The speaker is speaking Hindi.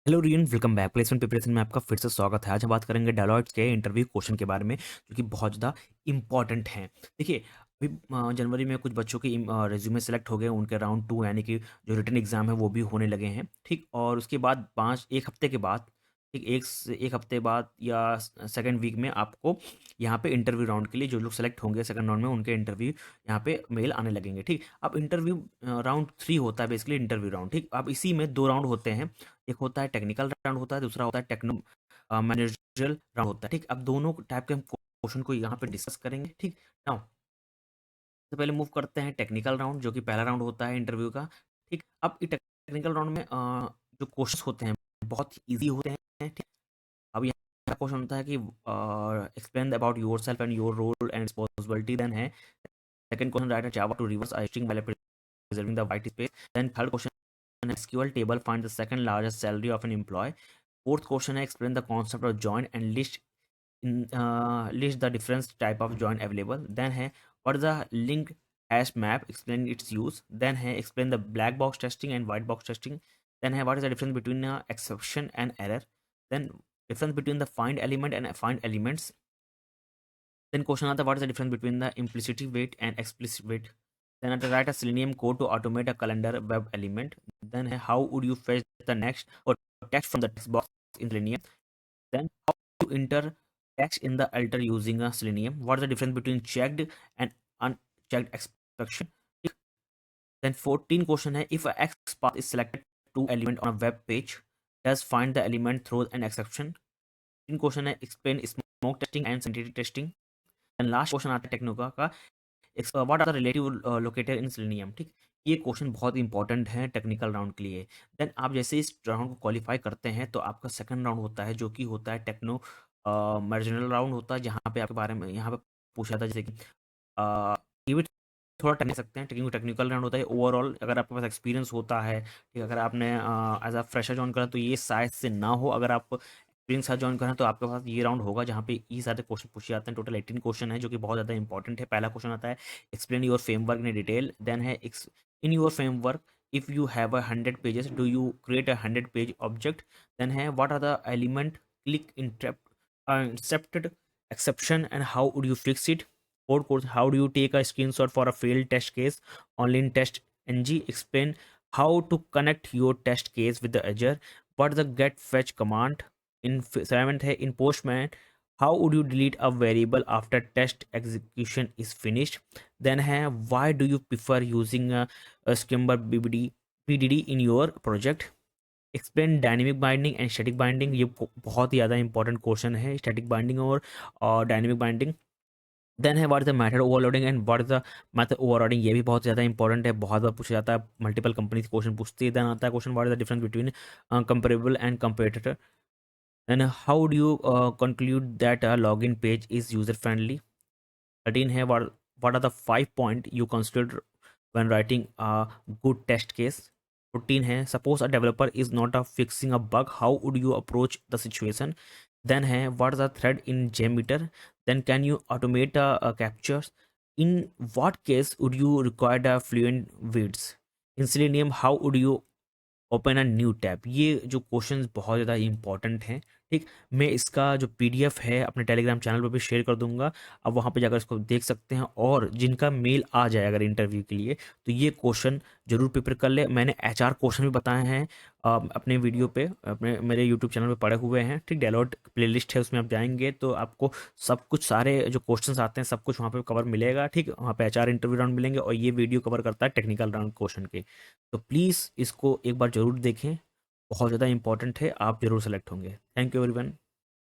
Hello rayon, welcome back. Placement preparation में आपका फिर से स्वागत है। आज हम बात करेंगे डेलॉयट के इंटरव्यू क्वेश्चन के बारे में, जो कि बहुत ज़्यादा इंपॉर्टेंट हैं। देखिए, अभी जनवरी में कुछ बच्चों के रिज्यूमे सेलेक्ट हो गए, उनके राउंड 2 यानी कि जो रिटन एग्जाम है वो भी होने लगे हैं, ठीक। और उसके बाद 1 हफ्ते के बाद, ठीक, एक हफ्ते बाद या सेकेंड वीक में आपको यहाँ पे इंटरव्यू राउंड के लिए जो लोग सेलेक्ट होंगे सेकंड राउंड में, उनके इंटरव्यू यहाँ पे मेल आने लगेंगे, ठीक। अब इंटरव्यू राउंड 3 होता है, बेसिकली इंटरव्यू राउंड, ठीक। अब इसी में 2 राउंड होते हैं। एक होता है टेक्निकल राउंड होता है, दूसरा होता है टेक्नो मैनेजरल राउंड होता है, ठीक। अब दोनों टाइप के हम क्वेश्चन को यहाँ पे डिस्कस करेंगे, ठीक। नाउ सबसे पहले मूव करते हैं टेक्निकल राउंड, जो कि पहला राउंड होता है इंटरव्यू का, ठीक। अब टेक्निकल राउंड में जो क्वेश्चन होते हैं बहुत ईजी होते हैं, ठीक। अब यहाँ क्वेश्चन होता है कि explain about yourself and your role and responsibility. Then है second question, write Java to reverse string while preserving the white space. Then third question, SQL table find the second largest salary of an employee. Fourth question, explain the concept of join and list the different type of join available. Then है what is the linked hash map, explain its use. Then है explain the black box testing and white box testing. Then है what is the difference between exception and error. Then difference between the find element and find elements. Then question आता है what is the difference between the implicit weight and explicit weight. Then at the write a Selenium code to automate a calendar web element. Then how would you fetch the next or text from the text box in Selenium. Then how to enter text in the alter using a Selenium. What is the difference between checked and unchecked exception. Then 14 question है if a X path is selected to element on a web page, does find the element throws an exception. 15 question है explain smoke testing and sanity testing. And last question आता है टेक्नोका का, what are the relative locator in Selenium, ठीक। ये क्वेश्चन बहुत इंपॉर्टेंट है टेक्निकल राउंड के लिए। देन आप जैसे इस राउंड को क्वालिफाई करते हैं तो आपका सेकंड राउंड होता है, जो कि होता है टेक्नो मार्जिनल राउंड होता है, जहाँ पे आपके बारे में यहाँ पे पूछा जाता है, जैसे कि ये भी थोड़ा टेक्निक सकते हैं, टेक्निकल राउंड होता है ओवरऑल। अगर आपके पास एक्सपीरियंस होता है, ठीक, अगर आपने एज अ फ्रेशर ज्वाइन करा तो ये शायद से ना हो। अगर आप एक्सपीरियंस साथ ज्वाइन करें तो आपके पास ये राउंड होगा, जहाँ पे ये सारे क्वेश्चन पूछे जाते हैं। टोटल 18 क्वेश्चन है, जो कि बहुत ज़्यादा इंपॉर्टेंट है। पहला क्वेश्चन आता है explain your framework in detail. Then है in your framework if you have 100 pages do you create 100 page object. Then है what are the element click interrupted exception and how would you fix it. Fourth course, how do you take a screenshot for a failed test case only in test ng. Explain how to connect your test case with the Azure. What is the get fetch command. In seventh है in postman, how would you delete a variable after test execution is finished. Then है why do you prefer using a Scimber BDD in your project. Explain dynamic binding and static binding. ये बहुत ही ज़्यादा इंपॉर्टेंट क्वेश्चन है, स्टैटिक बाइंडिंग और डायनेमिक बाइंडिंग। देन है what is the method overloading and what is the method overloading. ये भी बहुत ज़्यादा इंपॉर्टेंट है, बहुत बार पूछा जाता है, मल्टीपल कंपनीज क्वेश्चन पूछती है। देन आता है question what is the difference between comparable and competitor. Then how do you conclude that log in page is user friendly. 13 है what are the 5 point you consider when writing a good test case. 14 है suppose a developer is not a fixing a bug, how would you approach the situation. Then है what is the thread in JMeter. Then can you automate a captures. In what case would you require a fluent weights. In Selenium how would you open a new tab. ये जो क्वेश्चंस बहुत ज़्यादा इंपॉर्टेंट हैं, ठीक। मैं इसका जो पीडीएफ है अपने टेलीग्राम चैनल पर भी शेयर कर दूंगा, अब वहाँ पे जाकर इसको देख सकते हैं। और जिनका मेल आ जाए अगर इंटरव्यू के लिए, तो ये क्वेश्चन जरूर प्रिपेयर कर ले। मैंने एचआर क्वेश्चन भी बताए हैं अपने वीडियो पे, अपने मेरे यूट्यूब चैनल पे पड़े हुए हैं, ठीक। डेलोट प्लेलिस्ट है, उसमें आप जाएंगे तो आपको सब कुछ, सारे जो क्वेश्चंस आते हैं सब कुछ वहाँ पे कवर मिलेगा, ठीक। वहाँ पे एचआर इंटरव्यू राउंड मिलेंगे और ये वीडियो कवर करता है टेक्निकल राउंड क्वेश्चन के। तो प्लीज़ इसको एक बार ज़रूर देखें, बहुत ज़्यादा इंपॉर्टेंट है, आप ज़रूर सेलेक्ट होंगे। Thank you everyone.